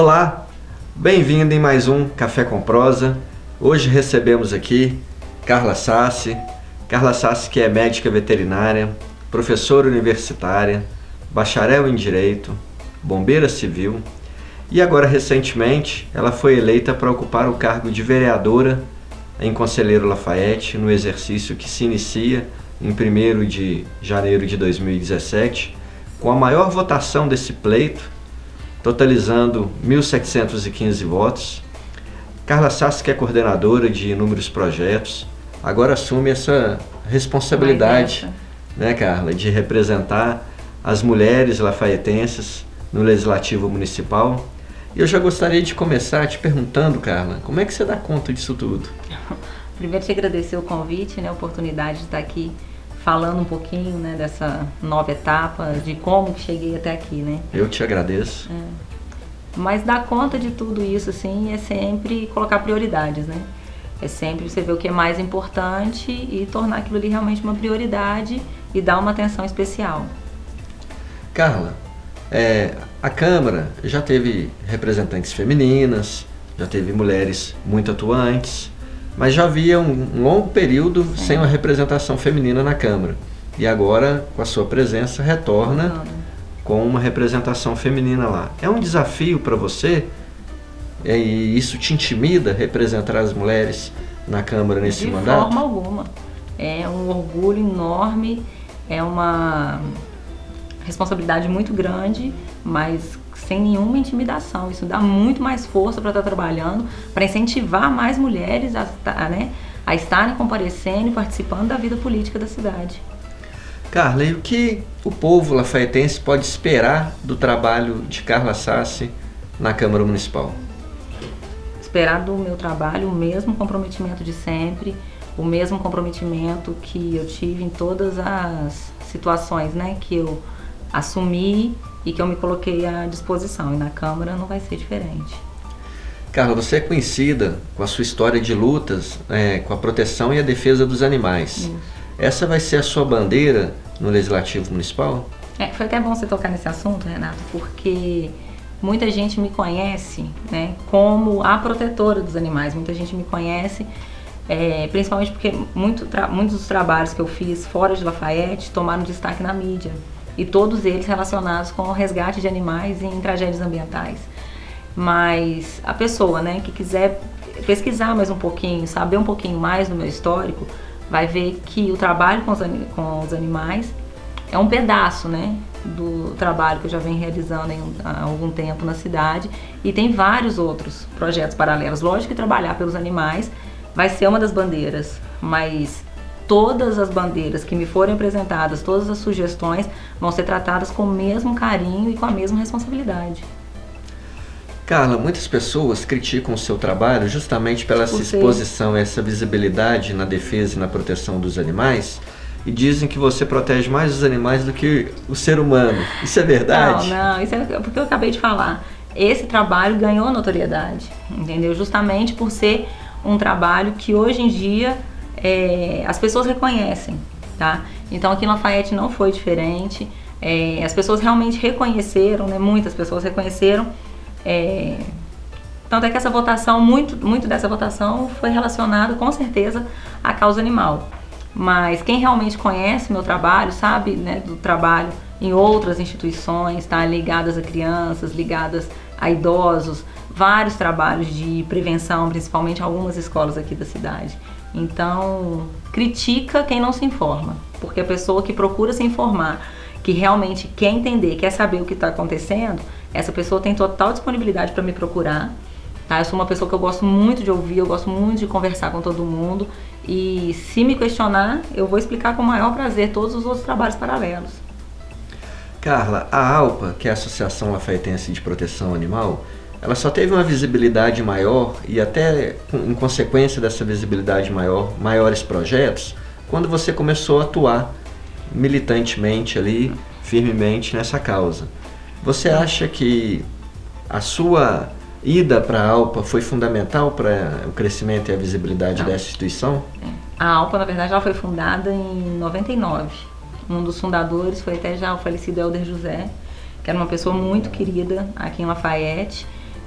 Olá, bem-vindo em mais um Café com Prosa. Hoje recebemos aqui Carla Sassi. Carla Sassi, que é médica veterinária, professora universitária, bacharel em Direito, bombeira civil e agora recentemente ela foi eleita para ocupar o cargo de vereadora em Conselheiro Lafaiete, no exercício que se inicia em 1º de janeiro de 2017, com a maior votação desse pleito, totalizando 1.715 votos. Carla Sassi, que é coordenadora de inúmeros projetos, agora assume essa responsabilidade, né, Carla, de representar as mulheres lafaietenses no Legislativo Municipal. E eu já gostaria de começar te perguntando, Carla, como é que você dá conta disso tudo? Primeiro, te agradecer o convite, né, a oportunidade de estar aqui falando um pouquinho, né, dessa nova etapa, de como que cheguei até aqui, né? Eu te agradeço. Mas dar conta de tudo isso, assim, é sempre colocar prioridades, né? É sempre você ver o que é mais importante e tornar aquilo ali realmente uma prioridade e dar uma atenção especial. Carla, a Câmara já teve representantes femininas, já teve mulheres muito atuantes, mas já havia um longo período sem uma representação feminina na Câmara. E agora, com a sua presença, retorna com uma representação feminina lá. É um desafio para você? E isso te intimida, representar as mulheres na Câmara nesse mandato? De forma alguma. É um orgulho enorme, é uma responsabilidade muito grande, mas sem nenhuma intimidação. Isso dá muito mais força para estar trabalhando, para incentivar mais mulheres a estarem comparecendo e participando da vida política da cidade. Carla, e o que o povo lafaietense pode esperar do trabalho de Carla Sassi na Câmara Municipal? Esperar do meu trabalho o mesmo comprometimento de sempre, o mesmo comprometimento que eu tive em todas as situações, né, que eu assumi e que eu me coloquei à disposição, e na Câmara não vai ser diferente. Carla, você é conhecida com a sua história de lutas com a proteção e a defesa dos animais. Isso. Essa vai ser a sua bandeira no Legislativo Municipal? Foi até bom você tocar nesse assunto, Renato, porque muita gente me conhece, né, como a protetora dos animais. Muita gente me conhece, principalmente porque muitos dos trabalhos que eu fiz fora de Lafaiete tomaram destaque na mídia. E todos eles relacionados com o resgate de animais em tragédias ambientais. Mas a pessoa, né, que quiser pesquisar mais um pouquinho, saber um pouquinho mais do meu histórico, vai ver que o trabalho com os animais é um pedaço, né, do trabalho que eu já venho realizando há algum tempo na cidade, e tem vários outros projetos paralelos. Lógico que trabalhar pelos animais vai ser uma das bandeiras, mas todas as bandeiras que me forem apresentadas, todas as sugestões vão ser tratadas com o mesmo carinho e com a mesma responsabilidade. Carla, muitas pessoas criticam o seu trabalho justamente pela essa exposição, essa visibilidade na defesa e na proteção dos animais, e dizem que você protege mais os animais do que o ser humano. Isso é verdade? Não, isso é porque eu acabei de falar. Esse trabalho ganhou notoriedade, entendeu? Justamente por ser um trabalho que hoje em dia as pessoas reconhecem, tá? Então aqui em Lafaiete não foi diferente. As pessoas realmente reconheceram, né? Muitas pessoas reconheceram. Tanto é que essa votação, muito dessa votação foi relacionada com certeza à causa animal. Mas quem realmente conhece meu trabalho, sabe, né, do trabalho em outras instituições, tá, ligadas a crianças, ligadas a idosos, vários trabalhos de prevenção, principalmente em algumas escolas aqui da cidade. Então, critica quem não se informa, porque a pessoa que procura se informar, que realmente quer entender, quer saber o que está acontecendo, essa pessoa tem total disponibilidade para me procurar, tá? Eu sou uma pessoa que eu gosto muito de ouvir, eu gosto muito de conversar com todo mundo, e se me questionar, eu vou explicar com o maior prazer todos os outros trabalhos paralelos. Carla, a ALPA, que é a Associação Lafaiense de Proteção Animal, ela só teve uma visibilidade maior e até em consequência dessa visibilidade maior, maiores projetos, quando você começou a atuar militantemente ali, firmemente nessa causa. Você acha que a sua ida para a ALPA foi fundamental para o crescimento e a visibilidade dessa instituição? A ALPA, na verdade, ela foi fundada em 99. Um dos fundadores foi até já o falecido Helder José, que era uma pessoa muito querida aqui em Lafaiete.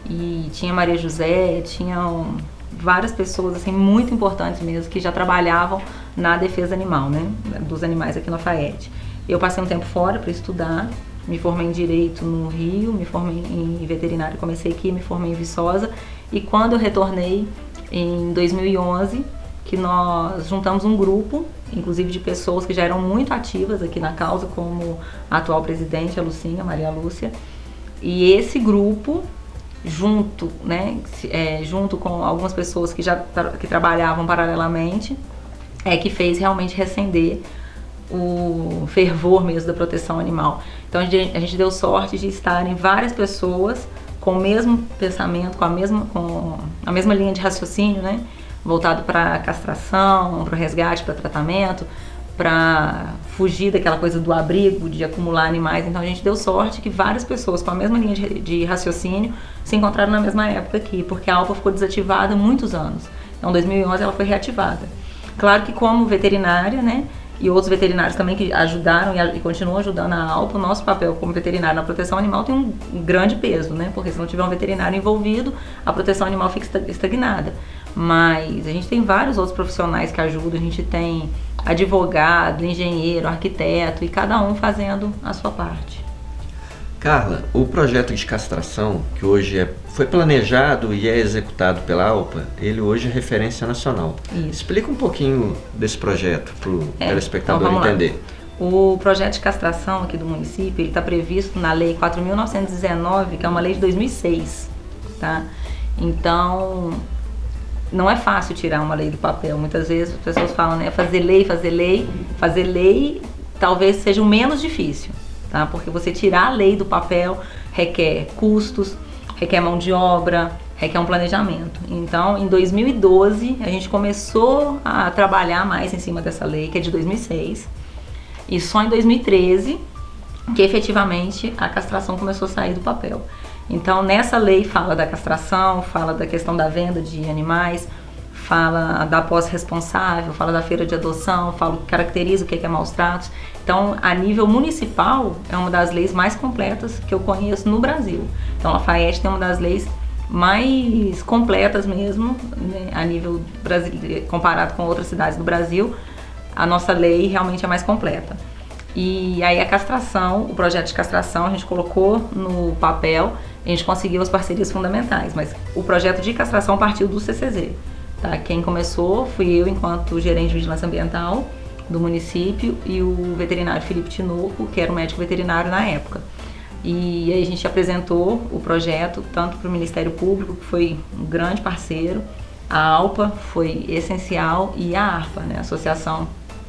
e tinha Maria José, tinham várias pessoas assim muito importantes mesmo que já trabalhavam na defesa animal, né, dos animais aqui no Lafayette. Eu passei um tempo fora para estudar, me formei em Direito no Rio, me formei em Veterinária, comecei aqui, me formei em Viçosa, e quando eu retornei em 2011, que nós juntamos um grupo, inclusive de pessoas que já eram muito ativas aqui na causa, como a atual presidente, a Lucinha, Maria Lúcia, e esse grupo, junto com algumas pessoas que trabalhavam paralelamente, que fez realmente reacender o fervor mesmo da proteção animal. Então a gente deu sorte de estarem várias pessoas com o mesmo pensamento, com a mesma linha de raciocínio, né? Voltado para castração, para o resgate, para tratamento, para fugir daquela coisa do abrigo, de acumular animais. Então a gente deu sorte que várias pessoas com a mesma linha de raciocínio se encontraram na mesma época aqui, porque a ALPA ficou desativada há muitos anos. Então em 2011 ela foi reativada. Claro que como veterinária, né, e outros veterinários também que ajudaram e continuam ajudando a ALPA, o nosso papel como veterinário na proteção animal tem um grande peso, né? Porque se não tiver um veterinário envolvido, a proteção animal fica estagnada. Mas a gente tem vários outros profissionais que ajudam, a gente tem advogado, engenheiro, arquiteto, e cada um fazendo a sua parte. Carla, o projeto de castração, que hoje foi planejado e é executado pela ALPA, ele hoje é referência nacional. Isso. Explica um pouquinho desse projeto para o telespectador então entender. O projeto de castração aqui do município, ele está previsto na Lei 4.919, que é uma lei de 2006, tá? Então, não é fácil tirar uma lei do papel. Muitas vezes as pessoas falam, né, fazer lei talvez seja o menos difícil. Tá? Porque você tirar a lei do papel requer custos, requer mão de obra, requer um planejamento. Então, em 2012, a gente começou a trabalhar mais em cima dessa lei, que é de 2006. E só em 2013, que efetivamente a castração começou a sair do papel. Então, nessa lei fala da castração, fala da questão da venda de animais, fala da posse responsável, fala da feira de adoção, caracteriza o que é maus tratos. Então, a nível municipal, é uma das leis mais completas que eu conheço no Brasil. Então, Lafayette tem uma das leis mais completas mesmo, né, a nível brasileiro, comparado com outras cidades do Brasil, a nossa lei realmente é mais completa. E aí a castração, o projeto de castração, a gente colocou no papel, a gente conseguiu as parcerias fundamentais, mas o projeto de castração partiu do CCZ. Tá? Quem começou fui eu, enquanto gerente de vigilância ambiental do município, e o veterinário Felipe Tinoco, que era o médico veterinário na época. E aí a gente apresentou o projeto tanto para o Ministério Público, que foi um grande parceiro, a ALPA foi essencial, e a ARPA, né, Associação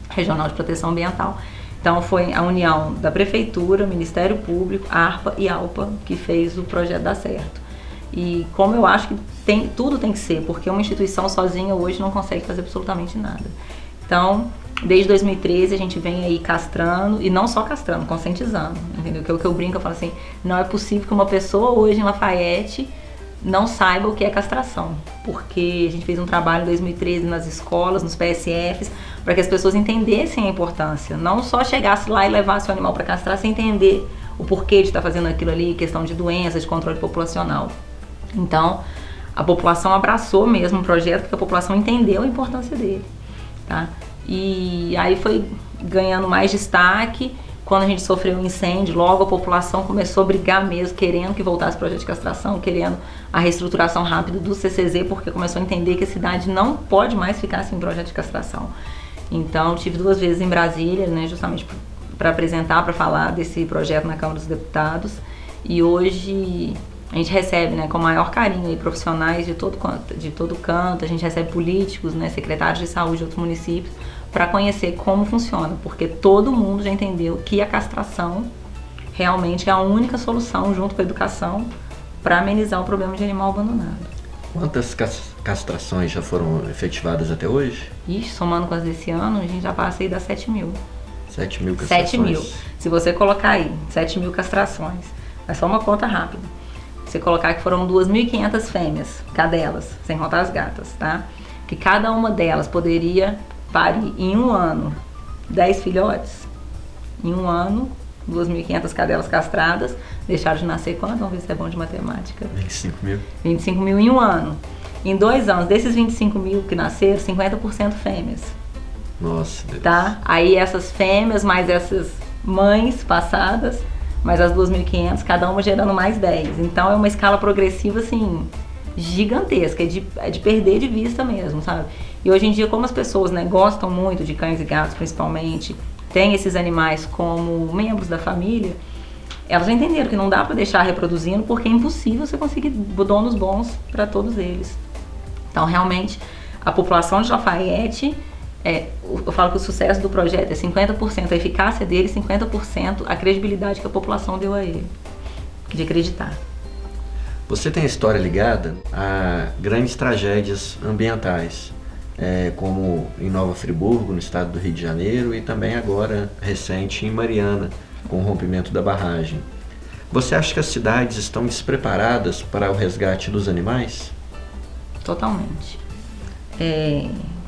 Regional de Proteção Ambiental. Então foi a união da Prefeitura, Ministério Público, ARPA e ALPA que fez o projeto dar certo. E como eu acho que tudo tem que ser, porque uma instituição sozinha hoje não consegue fazer absolutamente nada. Então, desde 2013 a gente vem aí castrando, e não só castrando, conscientizando, entendeu? Que é o que eu brinco, eu falo assim, não é possível que uma pessoa hoje em Lafayette não saiba o que é castração, porque a gente fez um trabalho em 2013 nas escolas, nos PSFs, para que as pessoas entendessem a importância, não só chegasse lá e levasse o animal para castrar sem entender o porquê de estar fazendo aquilo ali, questão de doença, de controle populacional. Então, a população abraçou mesmo o projeto, porque a população entendeu a importância dele, tá? E aí foi ganhando mais destaque. Quando a gente sofreu um incêndio, logo a população começou a brigar mesmo, querendo que voltasse o projeto de castração, querendo a reestruturação rápida do CCZ, porque começou a entender que a cidade não pode mais ficar sem projeto de castração. Então, tive 2 vezes em Brasília, né, justamente para apresentar, para falar desse projeto na Câmara dos Deputados. E hoje a gente recebe, né, com o maior carinho aí, profissionais de todo canto, a gente recebe políticos, né, secretários de saúde de outros municípios, para conhecer como funciona, porque todo mundo já entendeu que a castração realmente é a única solução, junto com a educação, para amenizar o problema de animal abandonado. Quantas castrações já foram efetivadas até hoje? Ixi, somando com as desse ano, a gente já passa aí das 7 mil. 7 mil castrações? 7 mil. Se você colocar aí, 7 mil castrações, é só uma conta rápida. Se você colocar que foram 2.500 fêmeas, cadelas, sem contar as gatas, tá? Que cada uma delas poderia parir em um ano 10 filhotes, em um ano 2.500 cadelas castradas, deixaram de nascer quanto? Vamos ver se é bom de matemática. 25 mil. 25 mil em um ano. Em 2 anos, desses 25 mil que nasceram, 50% fêmeas. Nossa, Deus. Tá? Aí essas fêmeas, mais essas mães passadas, mais as 2.500, cada uma gerando mais 10. Então é uma escala progressiva, assim, gigantesca, é de perder de vista mesmo, sabe? E hoje em dia, como as pessoas, né, gostam muito de cães e gatos, principalmente, têm esses animais como membros da família, elas já entenderam que não dá para deixar reproduzindo, porque é impossível você conseguir donos bons para todos eles. Então, realmente, a população de Lafayette, eu falo que o sucesso do projeto é 50% a eficácia dele, 50% a credibilidade que a população deu a ele, de acreditar. Você tem história ligada a grandes tragédias ambientais, como em Nova Friburgo, no estado do Rio de Janeiro, e também agora, recente, em Mariana, com o rompimento da barragem. Você acha que as cidades estão despreparadas para o resgate dos animais? Totalmente.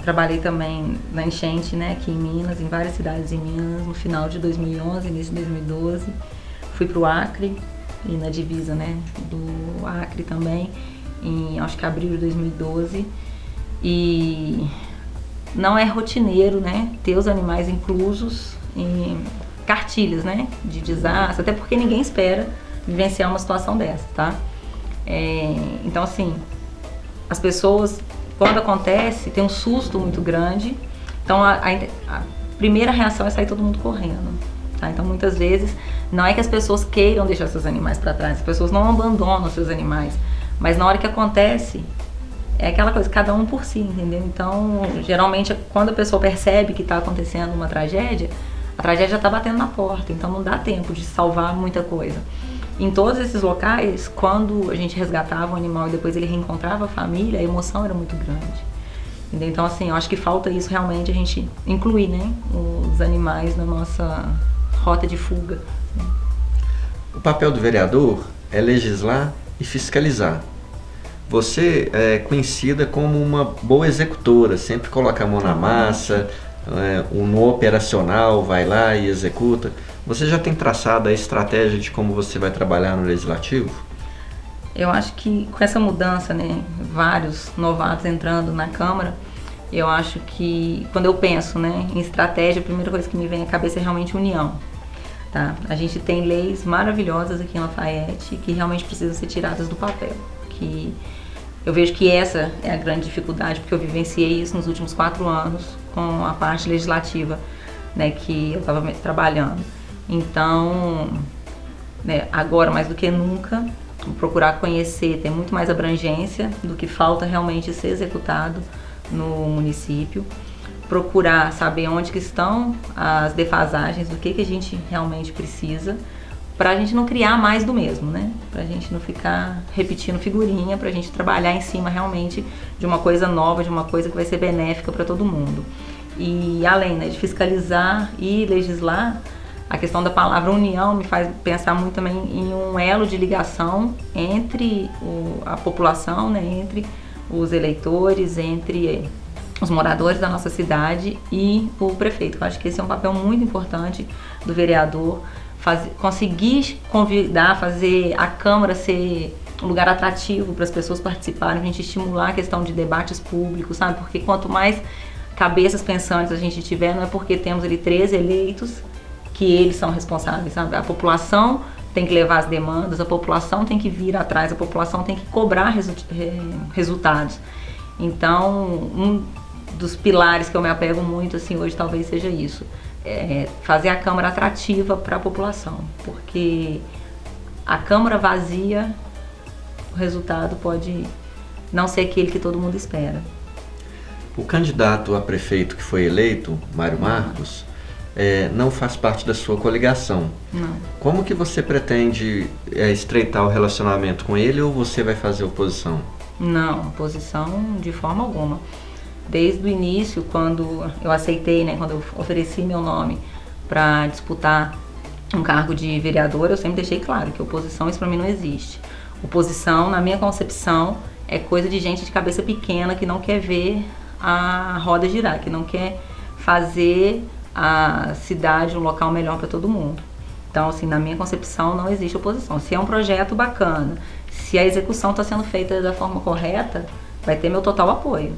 Trabalhei também na enchente, né, aqui em Minas, em várias cidades em Minas, no final de 2011, início de 2012. Fui para o Acre, e na divisa, né, do Acre também, em acho que abril de 2012. E não é rotineiro, né, ter os animais inclusos em cartilhas, né, de desastre, até porque ninguém espera vivenciar uma situação dessa, tá? Então, assim, as pessoas, quando acontece, tem um susto muito grande, então a primeira reação é sair todo mundo correndo, tá? Então, muitas vezes, não é que as pessoas queiram deixar seus animais para trás, as pessoas não abandonam seus animais, mas na hora que acontece, é aquela coisa, cada um por si, entendeu? Então, geralmente, quando a pessoa percebe que está acontecendo uma tragédia, a tragédia já está batendo na porta, então não dá tempo de salvar muita coisa. Em todos esses locais, quando a gente resgatava o animal e depois ele reencontrava a família, a emoção era muito grande. Entendeu? Então, assim, eu acho que falta isso realmente, a gente incluir, né, os animais na nossa rota de fuga. O papel do vereador é legislar e fiscalizar. Você é conhecida como uma boa executora, sempre coloca a mão na massa, no operacional vai lá e executa. Você já tem traçado a estratégia de como você vai trabalhar no Legislativo? Eu acho que com essa mudança, né, vários novatos entrando na Câmara, eu acho que quando eu penso, né, em estratégia, a primeira coisa que me vem à cabeça é realmente união. Tá? A gente tem leis maravilhosas aqui em Lafayette que realmente precisam ser tiradas do papel. Que eu vejo que essa é a grande dificuldade, porque eu vivenciei isso nos últimos 4 anos com a parte legislativa, né, que eu estava trabalhando. Então, né, agora mais do que nunca, procurar conhecer, ter muito mais abrangência do que falta realmente ser executado no município. Procurar saber onde que estão as defasagens, do que a gente realmente precisa, para a gente não criar mais do mesmo, né? Para a gente não ficar repetindo figurinha, para a gente trabalhar em cima realmente de uma coisa nova, de uma coisa que vai ser benéfica para todo mundo. E além, né, de fiscalizar e legislar, a questão da palavra união me faz pensar muito também em um elo de ligação entre a população, né, entre os eleitores, entre os moradores da nossa cidade e o prefeito. Eu acho que esse é um papel muito importante do vereador, conseguir convidar, fazer a Câmara ser um lugar atrativo para as pessoas participarem, a gente estimular a questão de debates públicos, sabe? Porque quanto mais cabeças pensantes a gente tiver, não é porque temos ali 13 eleitos que eles são responsáveis, sabe? A população tem que levar as demandas, a população tem que vir atrás, a população tem que cobrar resultados. Então, um dos pilares que eu me apego muito, assim, hoje talvez seja isso. Fazer a Câmara atrativa para a população, porque a Câmara vazia, o resultado pode não ser aquele que todo mundo espera. O candidato a prefeito que foi eleito, Mário Marcos, não faz parte da sua coligação. Não. Como que você pretende estreitar o relacionamento com ele, ou você vai fazer oposição? Não, oposição de forma alguma. Desde o início, quando eu aceitei, né, quando eu ofereci meu nome para disputar um cargo de vereador, eu sempre deixei claro que oposição, isso para mim não existe. Oposição, na minha concepção, é coisa de gente de cabeça pequena que não quer ver a roda girar, que não quer fazer a cidade um local melhor para todo mundo. Então, assim, na minha concepção não existe oposição. Se é um projeto bacana, se a execução está sendo feita da forma correta, vai ter meu total apoio,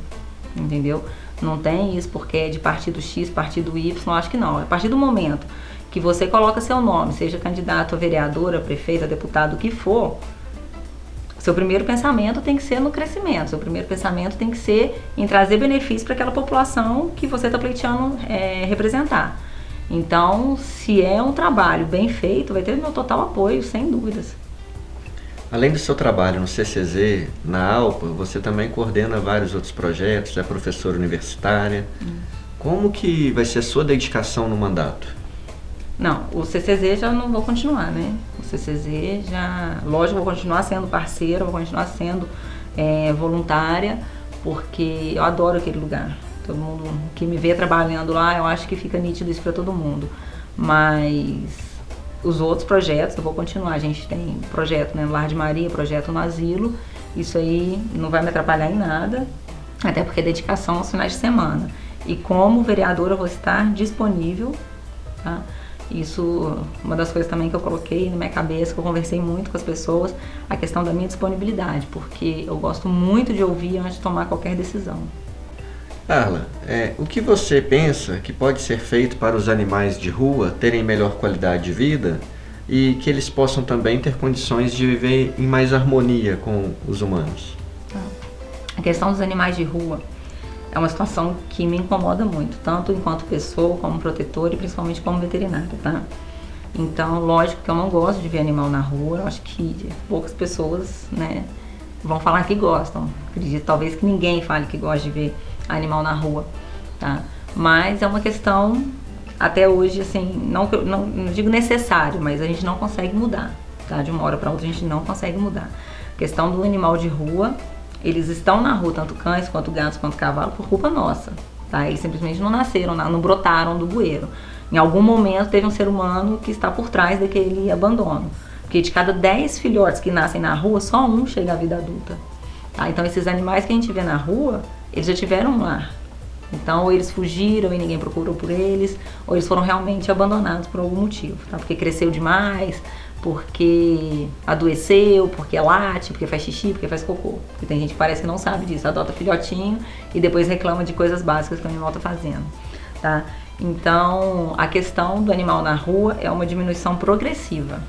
entendeu? Não tem isso porque é de partido X, partido Y, acho que não. A partir do momento que você coloca seu nome, seja candidato a vereadora, prefeito, deputado, o que for, seu primeiro pensamento tem que ser no crescimento, seu primeiro pensamento tem que ser em trazer benefícios para aquela população que você está pleiteando representar. Então, se é um trabalho bem feito, vai ter meu total apoio, sem dúvidas. Além do seu trabalho no CCZ, na ALPA, você também coordena vários outros projetos, é professora universitária. Como que vai ser a sua dedicação no mandato? Não, o CCZ já não vou continuar, né? O CCZ já, lógico, vou continuar sendo parceira, vou continuar sendo voluntária, porque eu adoro aquele lugar. Todo mundo que me vê trabalhando lá, eu acho que fica nítido isso para todo mundo. Mas os outros projetos eu vou continuar. A gente tem projeto, né, no Lar de Maria, projeto no asilo. Isso aí não vai me atrapalhar em nada, até porque é dedicação aos finais de semana. E como vereadora eu vou estar disponível, tá? Isso, uma das coisas também que eu coloquei na minha cabeça, que eu conversei muito com as pessoas, a questão da minha disponibilidade, porque eu gosto muito de ouvir antes de tomar qualquer decisão. Carla, o que você pensa que pode ser feito para os animais de rua terem melhor qualidade de vida e que eles possam também ter condições de viver em mais harmonia com os humanos? A questão dos animais de rua é uma situação que me incomoda muito, tanto enquanto pessoa, como protetora e principalmente como veterinária, tá? Então, lógico que eu não gosto de ver animal na rua, eu acho que poucas pessoas, né, vão falar que gostam. Acredito talvez que ninguém fale que gosta de ver animal na rua, tá? Mas é uma questão, até hoje, assim, não digo necessário, mas a gente não consegue mudar, tá? De uma hora para outra a gente não consegue mudar. A questão do animal de rua, eles estão na rua, tanto cães, quanto gatos, quanto cavalos, por culpa nossa, tá? Eles simplesmente não nasceram, não brotaram do bueiro. Em algum momento teve um ser humano que está por trás daquele abandono. Porque de cada 10 filhotes que nascem na rua, só um chega à vida adulta. Tá? Então esses animais que a gente vê na rua, eles já tiveram um lar. Então ou eles fugiram e ninguém procurou por eles, ou eles foram realmente abandonados por algum motivo. Tá? Porque cresceu demais, porque adoeceu, porque late, porque faz xixi, porque faz cocô. Porque tem gente que parece que não sabe disso, adota filhotinho e depois reclama de coisas básicas que o animal está fazendo. Tá? Então a questão do animal na rua é uma diminuição progressiva.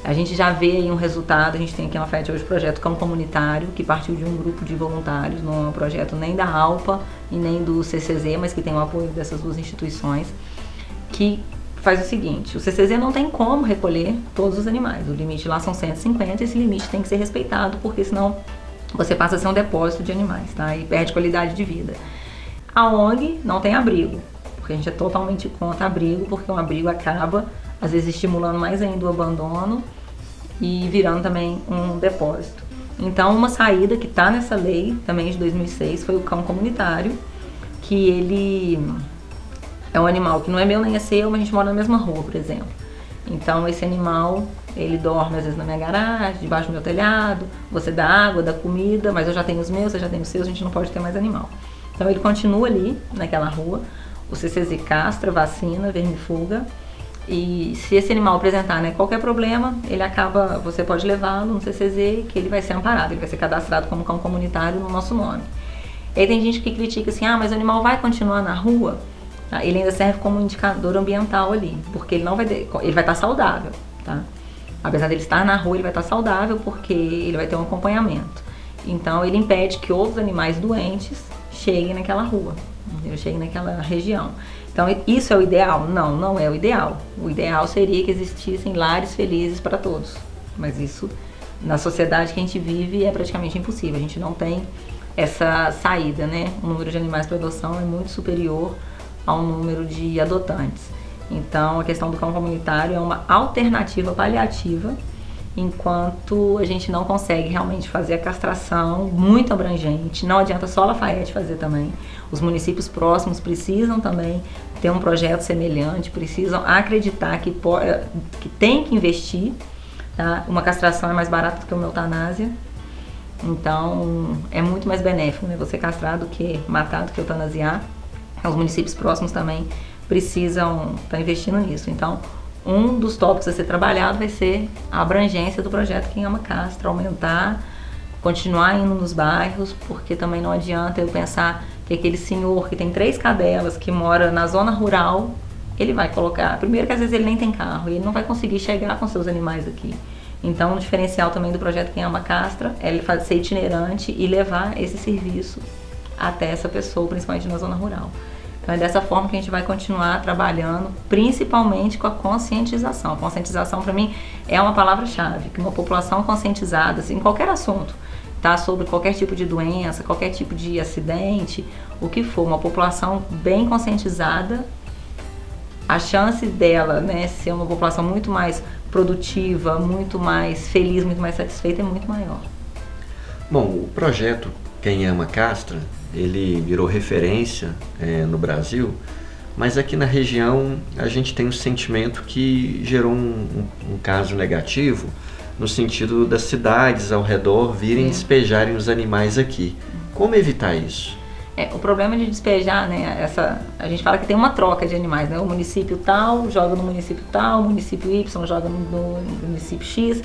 A gente já vê aí um resultado, a gente tem aqui na FET hoje o projeto Cão Comunitário, que partiu de um grupo de voluntários, não é um projeto nem da ALPA e nem do CCZ, mas que tem o apoio dessas duas instituições, que faz o seguinte: o CCZ não tem como recolher todos os animais, o limite lá são 150 e esse limite tem que ser respeitado, porque senão você passa a ser um depósito de animais, tá? E perde qualidade de vida. A ONG não tem abrigo, porque a gente é totalmente contra abrigo, porque um abrigo acaba, às vezes, estimulando mais ainda o abandono e virando também um depósito. Então, uma saída que está nessa lei, também de 2006, foi o cão comunitário, que ele é um animal que não é meu nem é seu, mas a gente mora na mesma rua, por exemplo. Então, esse animal, ele dorme às vezes na minha garagem, debaixo do meu telhado, você dá água, dá comida, mas eu já tenho os meus, você já tem os seus, a gente não pode ter mais animal. Então, ele continua ali, naquela rua, o CCZ castra, vacina, vermifuga. E se esse animal apresentar, né, qualquer problema, ele acaba, você pode levá-lo no CCZ, que ele vai ser amparado, ele vai ser cadastrado como cão comunitário no nosso nome. E aí tem gente que critica assim, mas o animal vai continuar na rua? Tá? Ele ainda serve como indicador ambiental ali, porque ele vai estar saudável, tá? Apesar dele estar na rua, ele vai estar saudável porque ele vai ter um acompanhamento. Então ele impede que outros animais doentes cheguem naquela rua, cheguem naquela região. Então, isso é o ideal? Não, não é o ideal. O ideal seria que existissem lares felizes para todos. Mas isso, na sociedade que a gente vive, é praticamente impossível. A gente não tem essa saída, né? O número de animais para adoção é muito superior ao número de adotantes. Então, a questão do cão comunitário é uma alternativa paliativa, enquanto a gente não consegue realmente fazer a castração muito abrangente. Não adianta só Lafayette fazer também. Os municípios próximos precisam também ter um projeto semelhante, precisam acreditar que tem que investir. Tá? Uma castração é mais barata do que uma eutanásia. Então, é muito mais benéfico, né, você castrar do que matar, do que eutanasiar. Os municípios próximos também precisam estar investindo nisso. Então, um dos tópicos a ser trabalhado vai ser a abrangência do projeto Quem Ama Castra, aumentar, continuar indo nos bairros, porque também não adianta eu pensar que aquele senhor que tem 3 cadelas, que mora na zona rural, ele vai colocar, primeiro que às vezes ele nem tem carro, e ele não vai conseguir chegar com seus animais aqui. Então o diferencial também do projeto Quem Ama Castra é ele ser itinerante e levar esse serviço até essa pessoa, principalmente na zona rural. Então é dessa forma que a gente vai continuar trabalhando, principalmente com a conscientização. A conscientização, para mim, é uma palavra-chave, que uma população conscientizada, assim, em qualquer assunto, tá? Sobre qualquer tipo de doença, qualquer tipo de acidente, o que for, uma população bem conscientizada, a chance dela, né, ser uma população muito mais produtiva, muito mais feliz, muito mais satisfeita é muito maior. Bom, o projeto Quem Ama Castra, ele virou referência no Brasil, mas aqui na região a gente tem um sentimento que gerou um caso negativo, no sentido das cidades ao redor virem despejarem os animais aqui. Como evitar isso? O problema de despejar, né, a gente fala que tem uma troca de animais, né, o município tal joga no município tal, o município Y joga no município X,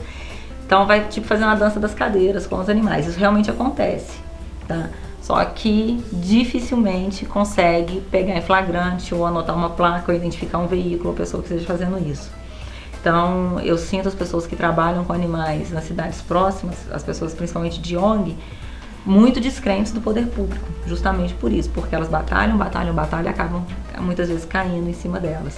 então vai tipo fazer uma dança das cadeiras com os animais, isso realmente acontece, tá? Só que dificilmente consegue pegar em flagrante ou anotar uma placa ou identificar um veículo ou pessoa que esteja fazendo isso. Então eu sinto as pessoas que trabalham com animais nas cidades próximas, as pessoas principalmente de ONG, muito descrentes do poder público, justamente por isso, porque elas batalham e acabam muitas vezes caindo em cima delas,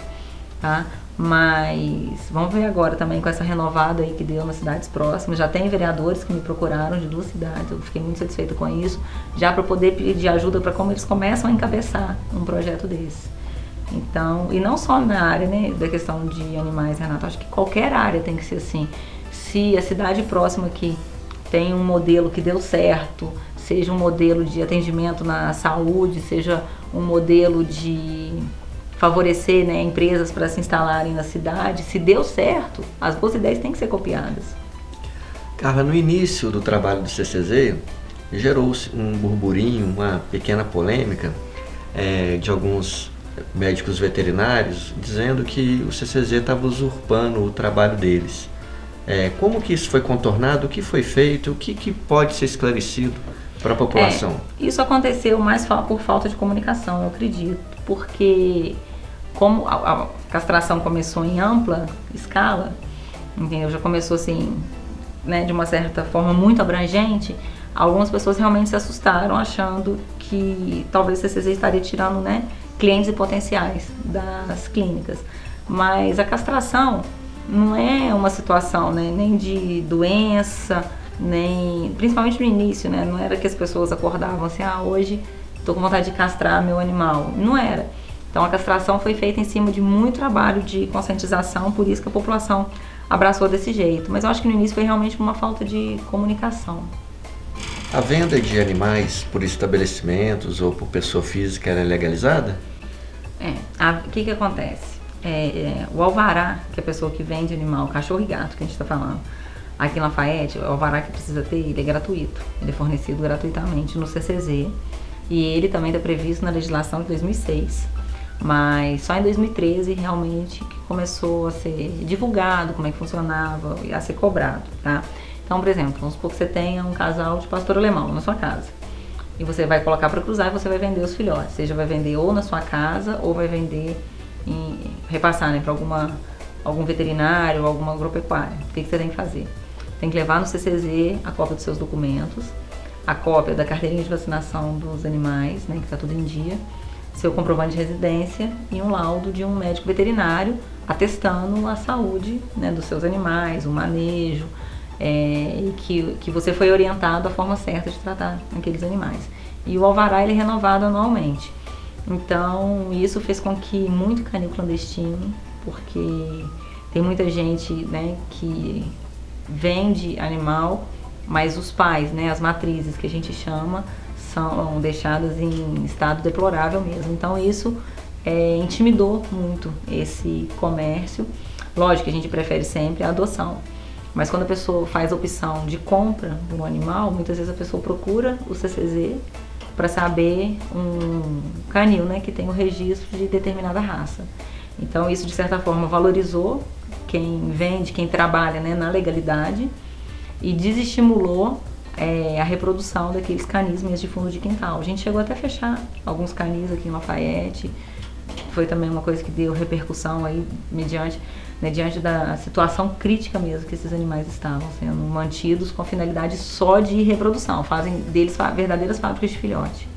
tá? Mas vamos ver agora também com essa renovada aí que deu nas cidades próximas, já tem vereadores que me procuraram de 2 cidades, eu fiquei muito satisfeita com isso, já para poder pedir ajuda para como eles começam a encabeçar um projeto desse. Então, e não só na área, né, da questão de animais, Renato, acho que qualquer área tem que ser assim. Se a cidade próxima aqui tem um modelo que deu certo, seja um modelo de atendimento na saúde, seja um modelo de favorecer, né, empresas para se instalarem na cidade, se deu certo, as boas ideias têm que ser copiadas. Carla, no início do trabalho do CCZ, gerou-se um burburinho, uma pequena polêmica de alguns médicos veterinários dizendo que o CCZ estava usurpando o trabalho deles. Como que isso foi contornado? O que foi feito? O que pode ser esclarecido para a população? Isso aconteceu mais por falta de comunicação, eu acredito, porque como a castração começou em ampla escala, entendeu? Já começou assim, né, de uma certa forma muito abrangente, algumas pessoas realmente se assustaram achando que talvez o CCZ estaria tirando, né, clientes e potenciais das clínicas. Mas a castração não é uma situação, né, nem de doença, nem, principalmente no início, né, não era que as pessoas acordavam assim, hoje estou com vontade de castrar meu animal. Não era. Então a castração foi feita em cima de muito trabalho de conscientização, por isso que a população abraçou desse jeito. Mas eu acho que no início foi realmente uma falta de comunicação. A venda de animais por estabelecimentos ou por pessoa física era legalizada? O que acontece? O alvará, que é a pessoa que vende animal, cachorro e gato que a gente está falando, aqui em Lafayette, o alvará que precisa ter, ele é gratuito. Ele é fornecido gratuitamente no CCZ e ele também está previsto na legislação de 2006. Mas só em 2013 realmente que começou a ser divulgado como é que funcionava e a ser cobrado, tá? Então, por exemplo, vamos supor que você tenha um casal de pastor alemão na sua casa e você vai colocar para cruzar e você vai vender os filhotes, seja vai vender ou na sua casa ou vai vender repassar, né, para algum veterinário ou alguma agropecuária. O que você tem que fazer? Tem que levar no CCZ a cópia dos seus documentos, a cópia da carteirinha de vacinação dos animais, né, que está tudo em dia, seu comprovante de residência e um laudo de um médico veterinário atestando a saúde, né, dos seus animais, o manejo, e que você foi orientado a forma certa de tratar aqueles animais. E o alvará ele é renovado anualmente. Então isso fez com que muito canil clandestino, porque tem muita gente, né, que vende animal, mas os pais, né, as matrizes que a gente chama, são deixadas em estado deplorável mesmo. Então isso intimidou muito esse comércio. Lógico que a gente prefere sempre a adoção, mas quando a pessoa faz a opção de compra de um animal, muitas vezes a pessoa procura o CCZ para saber um canil, né, que tem o registro de determinada raça. Então isso de certa forma valorizou quem vende, quem trabalha, né, na legalidade e desestimulou a reprodução daqueles canis mesmo de fundo de quintal. A gente chegou até a fechar alguns canis aqui em Lafayette, foi também uma coisa que deu repercussão aí diante da situação crítica mesmo que esses animais estavam sendo mantidos com a finalidade só de reprodução, fazem deles verdadeiras fábricas de filhote.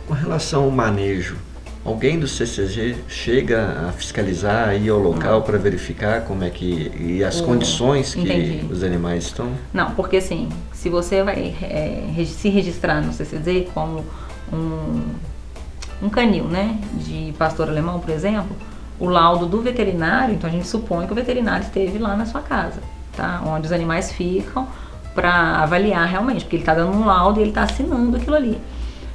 Com relação ao manejo, alguém do CCG chega a fiscalizar, a ir ao local para verificar como é que e as condições que Entendi. Os animais estão? Não, porque assim, se você vai se registrar no CCZ como um canil, né, de pastor alemão, por exemplo, o laudo do veterinário, então a gente supõe que o veterinário esteve lá na sua casa, tá? Onde os animais ficam para avaliar realmente, porque ele está dando um laudo e ele está assinando aquilo ali.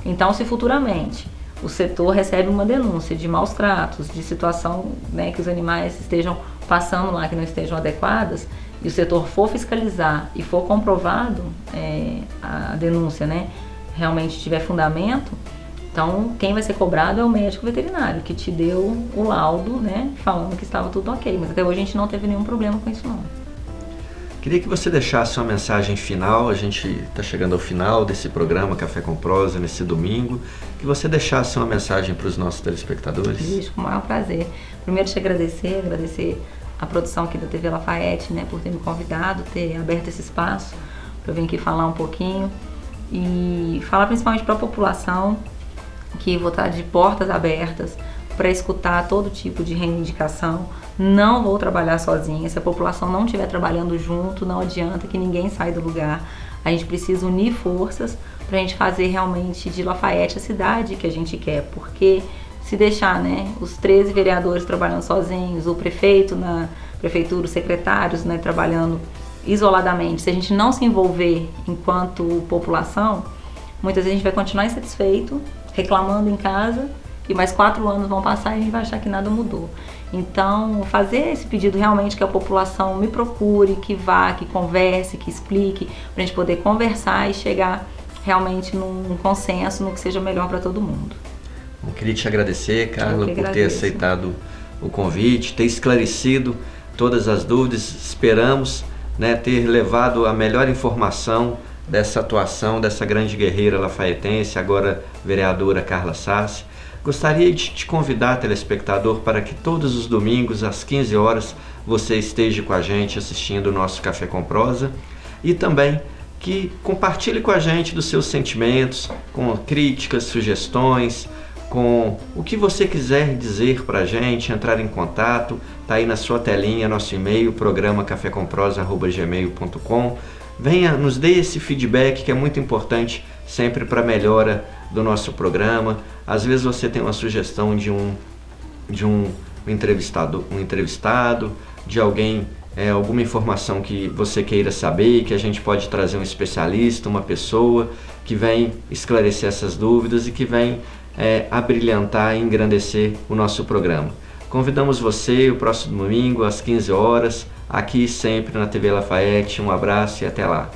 Então, se futuramente o setor recebe uma denúncia de maus tratos, de situação, né, que os animais estejam passando lá, que não estejam adequadas, e o setor for fiscalizar e for comprovado a denúncia, né, realmente tiver fundamento, então quem vai ser cobrado é o médico veterinário, que te deu o laudo, né, falando que estava tudo ok. Mas até hoje a gente não teve nenhum problema com isso não. Queria que você deixasse uma mensagem final, a gente está chegando ao final desse programa Café com Prosa, nesse domingo, que você deixasse uma mensagem para os nossos telespectadores. Isso, com o maior prazer. Primeiro te agradecer a produção aqui da TV Lafayette, né, por ter me convidado, ter aberto esse espaço para eu vir aqui falar um pouquinho e falar principalmente para a população que vou estar de portas abertas para escutar todo tipo de reivindicação. Não vou trabalhar sozinha, se a população não estiver trabalhando junto, não adianta que ninguém saia do lugar. A gente precisa unir forças para a gente fazer realmente de Lafayette a cidade que a gente quer, porque se deixar, né, os 13 vereadores trabalhando sozinhos, o prefeito na prefeitura, os secretários, né, trabalhando isoladamente, se a gente não se envolver enquanto população, muitas vezes a gente vai continuar insatisfeito, reclamando em casa, e mais 4 anos vão passar e a gente vai achar que nada mudou. Então, fazer esse pedido realmente que a população me procure, que vá, que converse, que explique, para a gente poder conversar e chegar realmente num consenso, no que seja melhor para todo mundo. Eu queria te agradecer, Carla, por ter aceitado o convite, ter esclarecido todas as dúvidas. Esperamos, né, ter levado a melhor informação dessa atuação dessa grande guerreira lafaietense, agora vereadora Carla Sassi. Gostaria de te convidar, telespectador, para que todos os domingos, às 15 horas, você esteja com a gente assistindo o nosso Café com Prosa e também que compartilhe com a gente dos seus sentimentos, com críticas, sugestões, com o que você quiser dizer para a gente, entrar em contato. Está aí na sua telinha nosso e-mail, programa cafécomprosa@gmail.com. Venha, nos dê esse feedback que é muito importante sempre para a melhora do nosso programa. Às vezes você tem uma sugestão de um entrevistado, de alguém, alguma informação que você queira saber, que a gente pode trazer um especialista, uma pessoa que vem esclarecer essas dúvidas e que vem abrilhantar e engrandecer o nosso programa. Convidamos você o próximo domingo às 15 horas, aqui sempre na TV Lafayette. Um abraço e até lá.